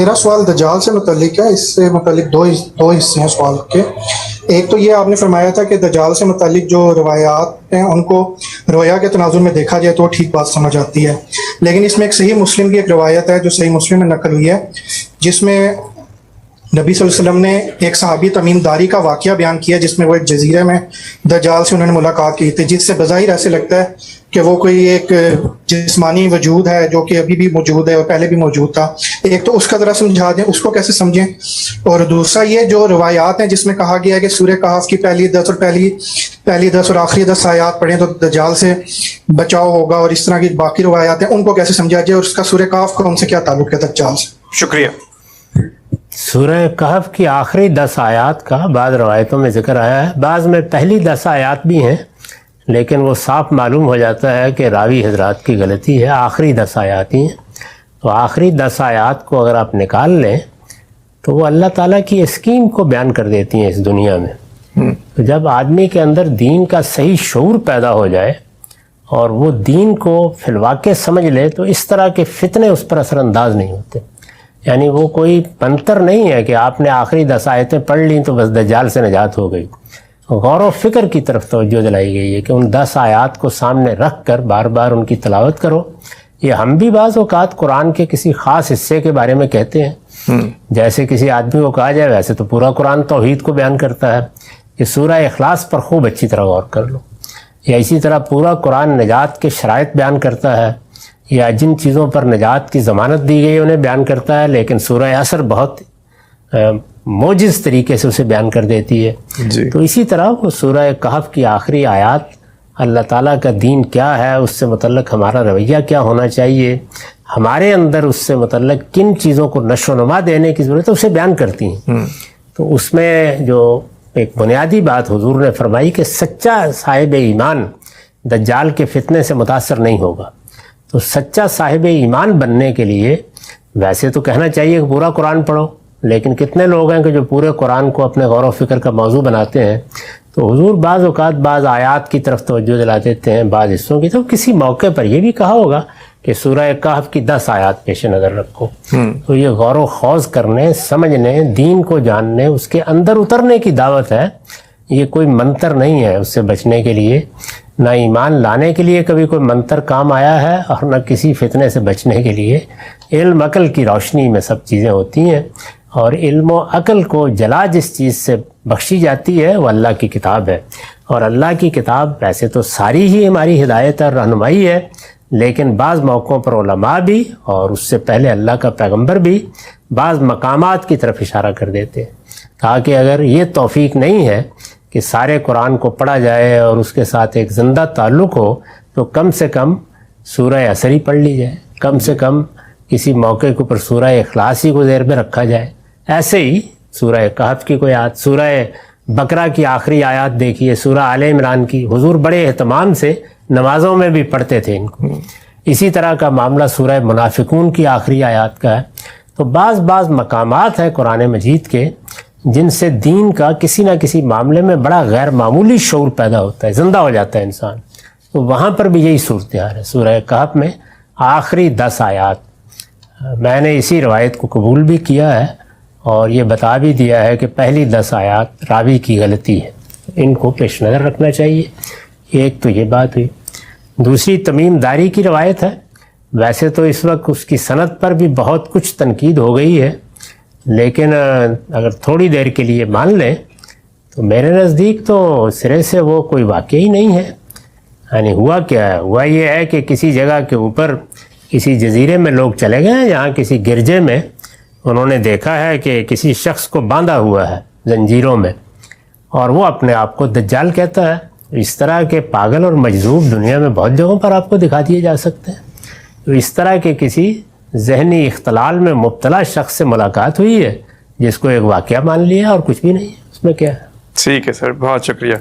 میرا سوال دجال سے متعلق ہے. اس سے متعلق دو حصے ہیں سوال کے. ایک تو یہ آپ نے فرمایا تھا کہ دجال سے متعلق جو روایات ہیں ان کو رویا کے تناظر میں دیکھا جائے تو ٹھیک بات سمجھ آتی ہے، لیکن اس میں ایک صحیح مسلم کی ایک روایت ہے جو صحیح مسلم میں نقل ہوئی ہے، جس میں نبی صلی اللہ علیہ وسلم نے ایک صحابی تمیم داری کا واقعہ بیان کیا جس میں وہ ایک جزیرے میں دجال سے انہوں نے ملاقات کی تھی، جس سے بظاہر ایسے لگتا ہے کہ وہ کوئی ایک جسمانی وجود ہے جو کہ ابھی بھی موجود ہے اور پہلے بھی موجود تھا. ایک تو اس کا ذرا سمجھا دیں اس کو کیسے سمجھیں، اور دوسرا یہ جو روایات ہیں جس میں کہا گیا ہے کہ سورہ کہف کی پہلی 10 اور آخری 10 آیات پڑھیں تو دجال سے بچاؤ ہوگا، اور اس طرح کی باقی روایات ہیں ان کو کیسے سمجھا جائے، اور اس کا سورہ کہف کا ان سے کیا تعلق ہے دجال سے؟ شکریہ. سورہ کہف کی آخری 10 آیات کا بعض روایتوں میں ذکر آیا ہے، بعض میں پہلی 10 آیات بھی ہیں، لیکن وہ صاف معلوم ہو جاتا ہے کہ راوی حضرات کی غلطی ہے، آخری 10 آیات ہی ہیں. تو آخری 10 آیات کو اگر آپ نکال لیں تو وہ اللہ تعالیٰ کی اسکیم کو بیان کر دیتی ہیں اس دنیا میں. تو جب آدمی کے اندر دین کا صحیح شعور پیدا ہو جائے اور وہ دین کو فی الواقع سمجھ لے تو اس طرح کے فتنے اس پر اثر انداز نہیں ہوتے. یعنی وہ کوئی منتر نہیں ہے کہ آپ نے آخری 10 آیتیں پڑھ لیں تو بس دجال سے نجات ہو گئی. غور و فکر کی طرف توجہ دلائی گئی ہے کہ ان 10 آیات کو سامنے رکھ کر بار بار ان کی تلاوت کرو. یہ ہم بھی بعض اوقات قرآن کے کسی خاص حصے کے بارے میں کہتے ہیں، جیسے کسی آدمی کو کہا جائے ویسے تو پورا قرآن توحید کو بیان کرتا ہے کہ سورہ اخلاص پر خوب اچھی طرح غور کر لو، یا اسی طرح پورا قرآن نجات کے شرائط بیان کرتا ہے، یا جن چیزوں پر نجات کی ضمانت دی گئی انہیں بیان کرتا ہے، لیکن سورہ عصر بہت موجز طریقے سے اسے بیان کر دیتی ہے. تو اسی طرح وہ سورہ کہف کی آخری آیات اللہ تعالیٰ کا دین کیا ہے، اس سے متعلق ہمارا رویہ کیا ہونا چاہیے، ہمارے اندر اس سے متعلق کن چیزوں کو نشو و نما دینے کی ضرورت ہے، اسے بیان کرتی ہیں. تو اس میں جو ایک بنیادی بات حضور نے فرمائی کہ سچا صاحب ایمان دجال کے فتنے سے متاثر نہیں ہوگا. تو سچا صاحب ایمان بننے کے لیے ویسے تو کہنا چاہیے کہ پورا قرآن پڑھو، لیکن کتنے لوگ ہیں کہ جو پورے قرآن کو اپنے غور و فکر کا موضوع بناتے ہیں. تو حضور بعض اوقات بعض آیات کی طرف توجہ دلا دیتے ہیں، بعض حصوں کی. تو کسی موقع پر یہ بھی کہا ہوگا کہ سورہ کہف کی 10 آیات پیش نظر رکھو. تو یہ غور و خوض کرنے، سمجھنے، دین کو جاننے، اس کے اندر اترنے کی دعوت ہے. یہ کوئی منتر نہیں ہے اس سے بچنے کے لیے، نہ ایمان لانے کے لیے کبھی کوئی منتر کام آیا ہے، اور نہ کسی فتنے سے بچنے کے لیے. علم عقل کی روشنی میں سب چیزیں ہوتی ہیں، اور علم و عقل کو جلا جس چیز سے بخشی جاتی ہے وہ اللہ کی کتاب ہے. اور اللہ کی کتاب ویسے تو ساری ہی ہماری ہدایت اور رہنمائی ہے، لیکن بعض موقعوں پر علماء بھی اور اس سے پہلے اللہ کا پیغمبر بھی بعض مقامات کی طرف اشارہ کر دیتے ہیں. کہا کہ اگر یہ توفیق نہیں ہے کہ سارے قرآن کو پڑھا جائے اور اس کے ساتھ ایک زندہ تعلق ہو، تو کم سے کم سورہ عصر ہی پڑھ لی جائے، کم سے کم کسی موقع کے اوپر سورہ اخلاص ہی کو ذہن میں رکھا جائے. ایسے ہی سورہ کہف کی کوئی آیت، سورہ بقرہ کی آخری آیات دیکھیے، سورہ آل عمران کی حضور بڑے اہتمام سے نمازوں میں بھی پڑھتے تھے ان کو. اسی طرح کا معاملہ سورہ منافقون کی آخری آیات کا ہے. تو بعض مقامات ہیں قرآن مجید کے جن سے دین کا کسی نہ کسی معاملے میں بڑا غیر معمولی شعور پیدا ہوتا ہے، زندہ ہو جاتا ہے انسان. تو وہاں پر بھی یہی صورتحال ہے. سورہ کہف میں آخری 10 آیات میں نے اسی روایت کو قبول بھی کیا ہے اور یہ بتا بھی دیا ہے کہ پہلی 10 آیات راوی کی غلطی ہے، ان کو پیش نظر رکھنا چاہیے. ایک تو یہ بات ہوئی. دوسری تمیم داری کی روایت ہے. ویسے تو اس وقت اس کی سند پر بھی بہت کچھ تنقید ہو گئی ہے، لیکن اگر تھوڑی دیر کے لیے مان لیں تو میرے نزدیک تو سرے سے وہ کوئی واقعہ ہی نہیں ہے. یعنی ہوا کیا ہے؟ ہوا یہ ہے کہ کسی جگہ کے اوپر کسی جزیرے میں لوگ چلے گئے ہیں جہاں کسی گرجے میں انہوں نے دیکھا ہے کہ کسی شخص کو باندھا ہوا ہے زنجیروں میں، اور وہ اپنے آپ کو دجال کہتا ہے. اس طرح کے پاگل اور مجذوب دنیا میں بہت جگہوں پر آپ کو دکھا دیے جا سکتے ہیں. تو اس طرح کے کسی ذہنی اختلال میں مبتلا شخص سے ملاقات ہوئی ہے جس کو ایک واقعہ مان لیا اور کچھ بھی نہیں ہے، اس میں کیا ہے. ٹھیک ہے سر، بہت شکریہ.